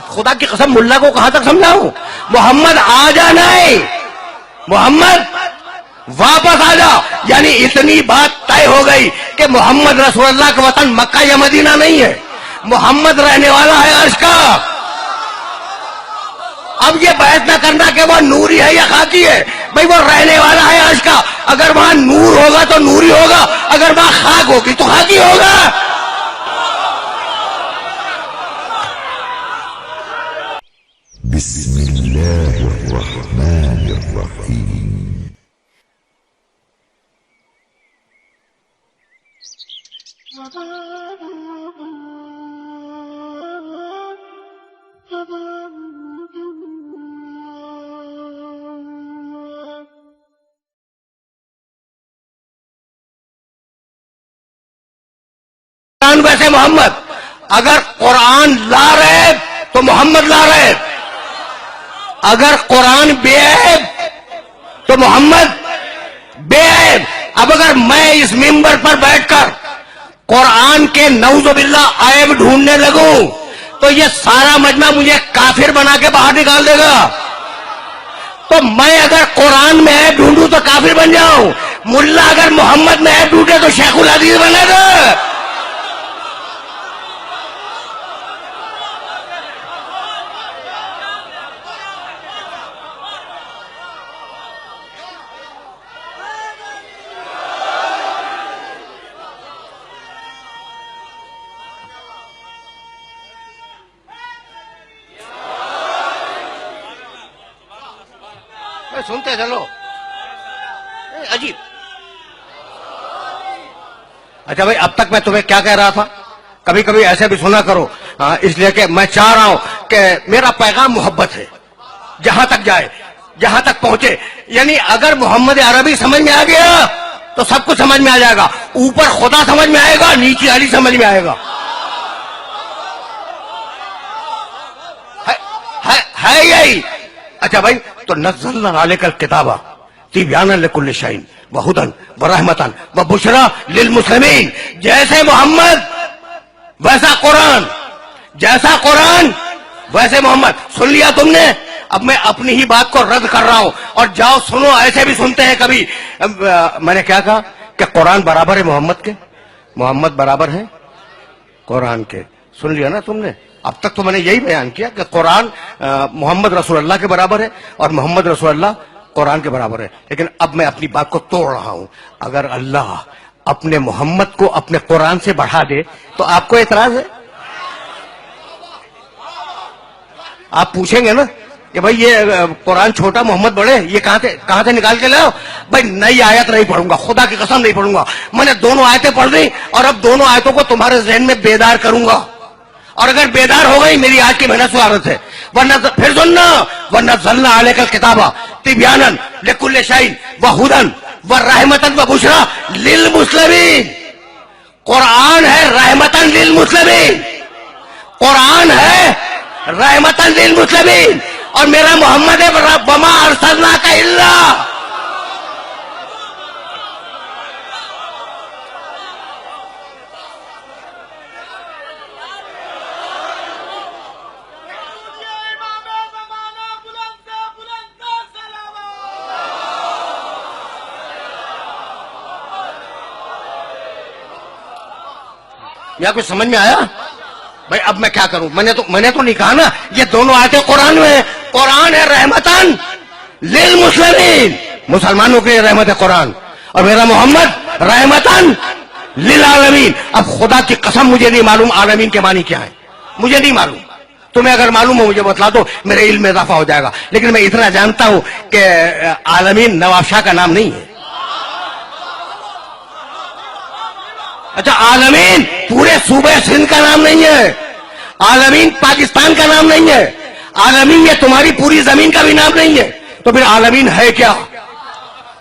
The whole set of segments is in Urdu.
خدا کی قسم ملا کو کہاں تک سمجھاؤں؟ محمد آ جانا ہے، محمد واپس آ جا، یعنی اتنی بات طے ہو گئی کہ محمد رسول اللہ کا وطن مکہ یا مدینہ نہیں ہے، محمد رہنے والا ہے عرش کا۔ اب یہ بحث نہ کرنا کہ وہ نوری ہے یا خاکی ہے، بھئی وہ رہنے والا ہے عرش کا، اگر وہاں نور ہوگا تو نوری ہوگا، اگر وہاں خاک ہوگی تو خاکی ہوگا۔ بسم اللہ الرحمن الرحیم۔ قرآن ویسے محمد، اگر قرآن لا رہے تو محمد لا رہے، اگر قرآن بے عیب تو محمد بے عیب۔ اب اگر میں اس ممبر پر بیٹھ کر قرآن کے نعوذ باللہ عیب ڈھونڈنے لگوں تو یہ سارا مجمع مجھے کافر بنا کے باہر نکال دے گا۔ تو میں اگر قرآن میں عیب ڈھونڈوں تو کافر بن جاؤں، ملا اگر محمد میں عیب ڈھونڈے تو شیخ الحدیث بنے گا۔ سنتے چلو، عجیب۔ اچھا بھائی، اب تک میں تمہیں کیا کہہ رہا تھا؟ کبھی کبھی ایسے بھی سنا کرو، اس لیے کہ میں چاہ رہا ہوں کہ میرا پیغام محبت ہے، جہاں تک جائے، جہاں تک پہنچے۔ یعنی اگر محمد عربی سمجھ میں آ گیا تو سب کچھ سمجھ میں آ جائے گا، اوپر خدا سمجھ میں آئے گا، نیچے علی سمجھ میں آئے گا۔ ہے یہی؟ اچھا بھائی، تو نزلنا علیک الکتاب تبیانا لکل شیء وہدی ورحمۃ وبشریٰ للمسلمین۔ جیسے محمد ویسا قرآن، جیسا قرآن ویسے محمد۔ سن لیا تم نے؟ اب میں اپنی ہی بات کو رد کر رہا ہوں، اور جاؤ سنو، ایسے بھی سنتے ہیں کبھی۔ میں نے کیا کہا کہ قرآن برابر ہے محمد کے، محمد برابر ہے قرآن کے۔ سن لیا نا تم نے؟ اب تک تو میں نے یہی بیان کیا کہ قرآن محمد رسول اللہ کے برابر ہے اور محمد رسول اللہ قرآن کے برابر ہے، لیکن اب میں اپنی بات کو توڑ رہا ہوں۔ اگر اللہ اپنے محمد کو اپنے قرآن سے بڑھا دے تو آپ کو اعتراض ہے؟ آپ پوچھیں گے نا کہ بھائی یہ قرآن چھوٹا محمد بڑے، یہ کہاں سے نکال کے لاؤ؟ بھائی نئی آیت نہیں پڑھوں گا، خدا کی قسم نہیں پڑھوں گا۔ میں نے دونوں آیتیں پڑھ دی اور اب دونوں آیتوں کو تمہارے ذہن میں بیدار کروں گا، اور اگر بیدار ہو گئی میری آج کی محنت سعادت ہے، ورنہ پھر سننا، وَنَزَّلْنَا عَلَيْكَ الْكِتَابَ تِبْيَانًا لِكُلِّ شَيْءٍ وَهُدًى وَرَحْمَةً وَبُشْرَىٰ لِلْمُسْلِمِينَ۔ قرآن ہے رحمتاً للمسلمین، قرآن ہے رحمتاً للمسلمین، اور میرا محمد ہے وَمَا أَرْسَلْنَاكَ إِلَّا۔ یا کچھ سمجھ میں آیا؟ بھائی اب میں کیا کروں؟ میں نے تو نہیں کہا نا یہ دونوں آیتیں قرآن میں ہیں۔ قرآن ہے رحمتاً للمسلمین، مسلمانوں کے لیے رحمت ہے قرآن، اور میرا محمد رحمتاً للعالمین۔ اب خدا کی قسم مجھے نہیں معلوم عالمین کے معنی کیا ہے، مجھے نہیں معلوم۔ تمہیں اگر معلوم ہو مجھے بتلا دو، میرے علم میں اضافہ ہو جائے گا، لیکن میں اتنا جانتا ہوں کہ عالمین نواب شاہ کا نام نہیں ہے۔ اچھا، عالمین پورے صوبہ سندھ کا نام نہیں ہے، عالمین پاکستان کا نام نہیں ہے، عالمین یہ تمہاری پوری زمین کا بھی نام نہیں ہے، تو پھر عالمین ہے کیا؟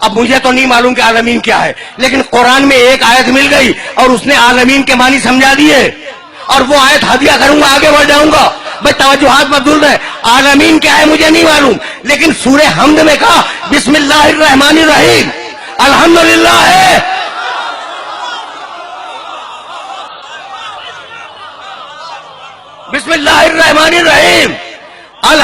اب مجھے تو نہیں معلوم کہ عالمین کیا ہے، لیکن قرآن میں ایک آیت مل گئی اور اس نے عالمین کے معنی سمجھا دیے، اور وہ آیت ہدیہ کروں گا، آگے بڑھ جاؤں گا۔ بھائی توجہات مبذول ہے، عالمین کیا ہے مجھے نہیں معلوم، لیکن سورہ حمد میں کہا بسم اللہ الرحمن الرحیم، الحمدللہ ہے۔ بسم اللہ الرحمن الرحیم،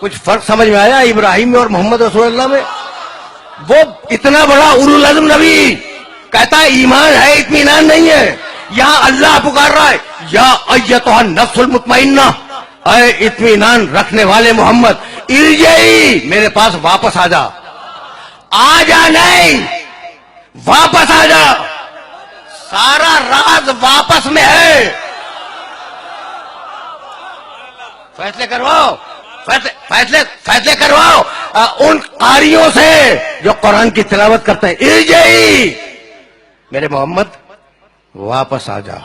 کچھ فرق سمجھ میں آیا ابراہیم میں اور محمد رسول اللہ میں؟ وہ اتنا بڑا اولو العزم نبی کہتا ہے ایمان ہے اطمینان نہیں ہے. یہاں اللہ پکار رہا ہے یا ایتھا النفس المطمئنہ، اے اطمینان رکھنے والے محمد، ارجعی میرے پاس واپس آ جا. آ جا نہیں، واپس آ جا. سارا راز واپس میں ہے. فیصلے کرواؤ، فیصلے کرواؤ ان قاریوں سے جو قرآن کی تلاوت کرتے ہیں. ارجعی میرے محمد واپس آ جا.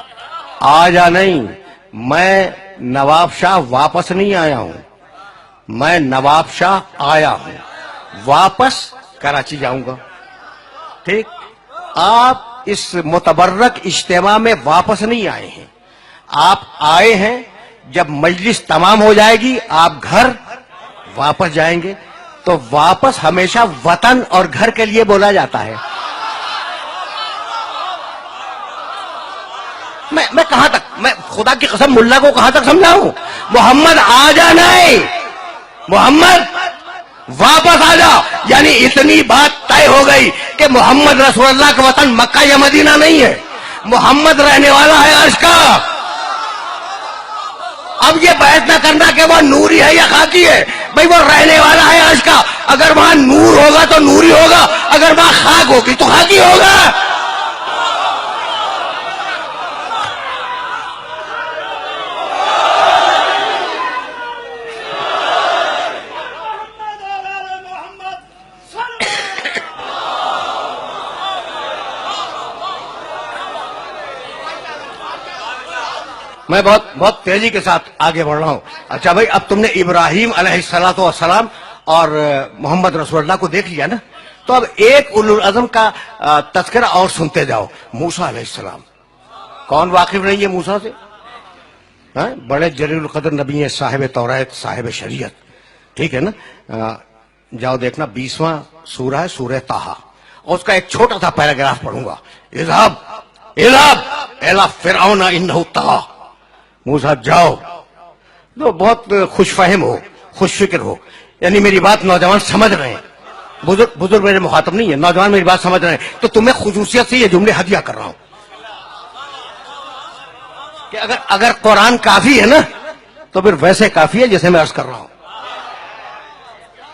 آ جا نہیں، میں نواب شاہ واپس نہیں آیا ہوں، میں نواب شاہ آیا ہوں، واپس کراچی جاؤں گا. ٹھیک؟ آپ اس متبرک اجتماع میں واپس نہیں آئے ہیں، آپ آئے ہیں جب مجلس تمام ہو جائے گی آپ گھر واپس جائیں گے. تو واپس ہمیشہ وطن اور گھر کے لیے بولا جاتا ہے. میں کہاں تک، میں خدا کی قسم ملا کو کہاں تک سمجھاؤں؟ محمد آ جا نہیں، محمد واپس آ جا. یعنی اتنی بات طے ہو گئی کہ محمد رسول اللہ کا وطن مکہ یا مدینہ نہیں ہے، محمد رہنے والا ہے عرش کا. اب یہ بحث نہ کرنا کہ وہ نوری ہے یا خاکی ہے، بھئی وہ رہنے والا ہے عرش کا. اگر وہاں نور ہوگا تو نوری ہوگا، اگر وہاں خاک ہوگی تو خاکی ہوگا. میں بہت تیزی کے ساتھ آگے بڑھ رہا ہوں. اچھا بھائی، اب تم نے ابراہیم علیہ الصلوۃ والسلام اور محمد رسول اللہ کو دیکھ لیا نا، تو اب ایک اولو العزم کا تذکرہ اور سنتے جاؤ. موسیٰ علیہ السلام. کون واقف نہیں ہے موسیٰ سے؟ بڑے جلیل القدر نبی ہیں، صاحب توریت، صاحب شریعت. ٹھیک ہے نا؟ جاؤ دیکھنا 20واں سورہ ہے، سورہ طٰہٰ، اور اس کا ایک چھوٹا سا پیراگراف پڑھوں گا. اذهب الی فرعون انہ طغیٰ. موسیٰ جاؤ. تو بہت خوش فہم ہو، خوش فکر ہو. یعنی میری بات نوجوان سمجھ رہے ہیں، بزرگ میرے مخاطب نہیں ہے، نوجوان میری بات سمجھ رہے ہیں. تو تمہیں خصوصیت سے یہ جملے ہدیہ کر رہا ہوں کہ اگر قرآن کافی ہے نا تو پھر ویسے کافی ہے جیسے میں عرض کر رہا ہوں.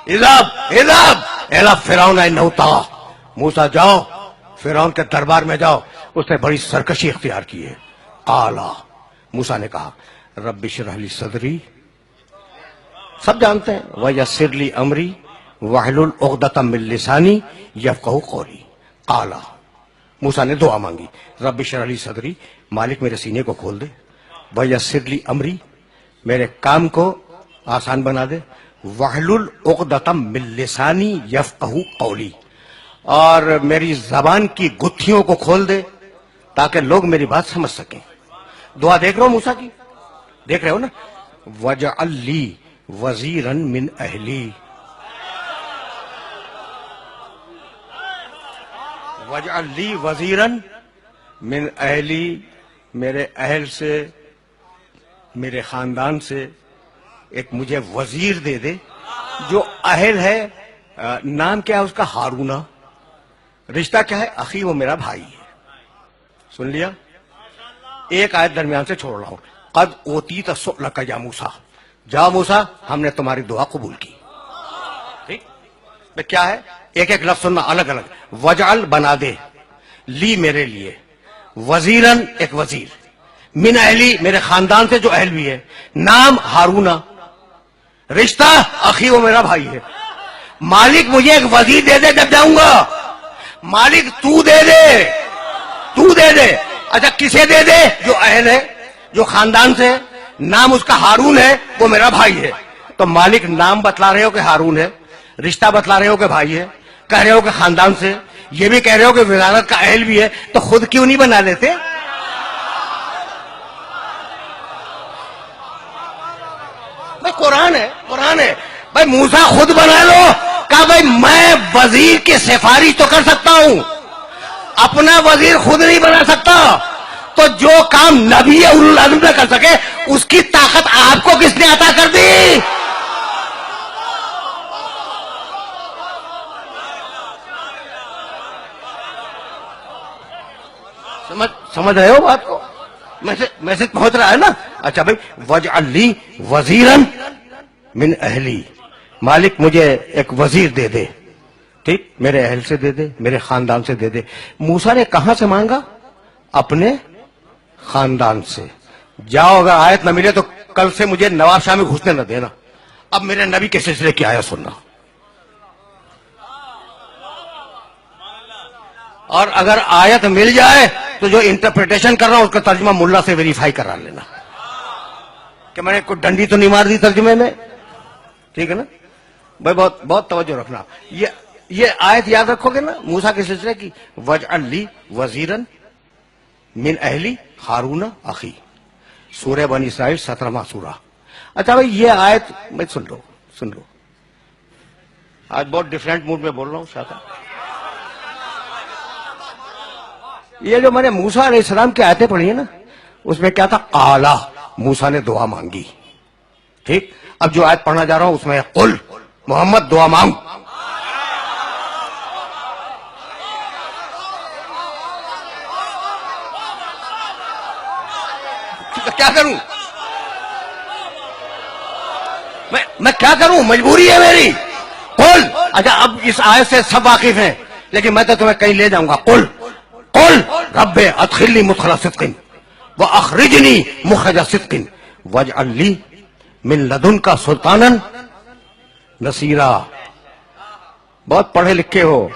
اذهب الی فرعون انہ طغیٰ. موسیٰ جاؤ، فرعون کے دربار میں جاؤ. اس نے بڑی سرکشی اختیار کی ہے. قالا، موسیٰ نے کہا رب اشرح لی صدری، سب جانتے ہیں، ویسر لی امری واحلل عقدۃ من لسانی یفقہوا قولی. قالا، موسیٰ نے دعا مانگی، رب اشرح لی صدری، مالک میرے سینے کو کھول دے، ویسر لی امری، میرے کام کو آسان بنا دے، واحلل عقدۃ من لسانی یفقہوا قولی، اور میری زبان کی گتھیوں کو کھول دے تاکہ لوگ میری بات سمجھ سکیں. دعا دیکھ رہے ہو موسیٰ کی؟ دیکھ رہے ہو نا؟ وَجَعَلْ لِي وَزِيرًا مِّنْ أَهْلِي، وَجَعَلْ لِي وَزِيرًا مِّنْ أَهْلِي، میرے اہل سے، میرے خاندان سے ایک مجھے وزیر دے دے. جو اہل ہے، نام کیا ہے اس کا؟ ہارون. رشتہ کیا ہے؟ اخی، وہ میرا بھائی ہے. سن لیا؟ ایک آیت درمیان سے چھوڑ رہا ہوں. قد اوتیت سؤلک یا موسیٰ، جاؤ موسیٰ، ہم نے تمہاری دعا قبول کی. ٹھیک؟ کیا ہے؟ ایک ایک لفظ سننا الگ الگ. وجعل، بنا دے، لی، میرے لیے، وزیرن، ایک وزیر، من اہلی، میرے خاندان سے جو اہل بھی ہے، نام ہارون، رشتہ اخی، وہ میرا بھائی ہے. مالک مجھے ایک وزیر دے دے جب جاؤں گا. مالک تو دے دے، تو دے دے. اچھا کسے دے دے؟ جو اہل ہے، جو خاندان سے، نام اس کا ہارون ہے، وہ میرا بھائی ہے. تو مالک نام بتلا رہے ہو کہ ہارون ہے، رشتہ بتلا رہے ہو کہ بھائی ہے، کہہ رہے ہو کہ خاندان سے، یہ بھی کہہ رہے ہو کہ وزارت کا اہل بھی ہے، تو خود کیوں نہیں بنا لیتے؟ بھائی قرآن ہے، قرآن ہے. بھائی موسیٰ خود بنا لو. کہا بھائی میں وزیر کی سفارش تو کر سکتا ہوں، اپنا وزیر خود نہیں بنا سکتا. تو جو کام نبی اولو العزم نہ کر سکے اس کی طاقت آپ کو کس نے عطا کر دی؟ سمجھ رہے ہو بات کو؟ میسج پہنچ رہا ہے نا؟ اچھا بھائی، وجعل لی وزیرن من اہلی، مالک مجھے ایک وزیر دے دے، ٹھیک، میرے اہل سے دے دے، میرے خاندان سے دے دے۔ موسیٰ نے کہاں سے مانگا؟ اپنے خاندان سے۔ جاؤ، اگر آیت نہ ملے تو کل سے مجھے نواب شاہ میں گھسنے نہ دینا۔ اب میرے نبی کے سلسلے کی آیت سننا، اور اگر آیت مل جائے تو جو انٹرپریٹیشن کر رہا ہوں اس کا ترجمہ ملا سے ویریفائی کرا لینا کہ میں نے کوئی ڈنڈی تو نہیں مار دی ترجمے میں، ٹھیک ہے نا بھائی؟ بہت بہت توجہ رکھنا۔ یہ آیت یاد رکھو گے نا موسیٰ کے سلسلے کی، وجعل لی وزیرن من اہلی ہارون اخی، سورہ بنی اسرائیل 17واں سورہ۔ اچھا بھائی، یہ آیت میں سن لو، آج بہت ڈیفرنٹ موڈ میں بول رہا ہوں شاہ۔ یہ جو میں نے موسیٰ علیہ السلام کی آیتیں پڑھی ہیں نا، اس میں کیا تھا؟ قالا، موسیٰ نے دعا مانگی، ٹھیک۔ اب جو آیت پڑھنا جا رہا ہوں اس میں قل، محمد دعا مانگ۔ کیا کروں میں کیا کروں؟ مجبوری ہے میری۔ قل، اچھا اب اس آیت سے سب واقف ہیں، لیکن میں تو تمہیں کہیں لے جاؤں گا۔ قل رب ادخلنی مدخل صدق واخرجنی مخرج صدق واجعل لی من لدنک سلطانا نصیرا۔ بہت پڑھے لکھے ہو۔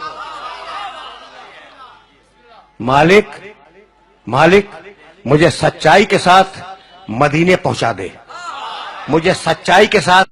مالک مجھے سچائی کے ساتھ مدینے پہنچا دے، مجھے سچائی کے ساتھ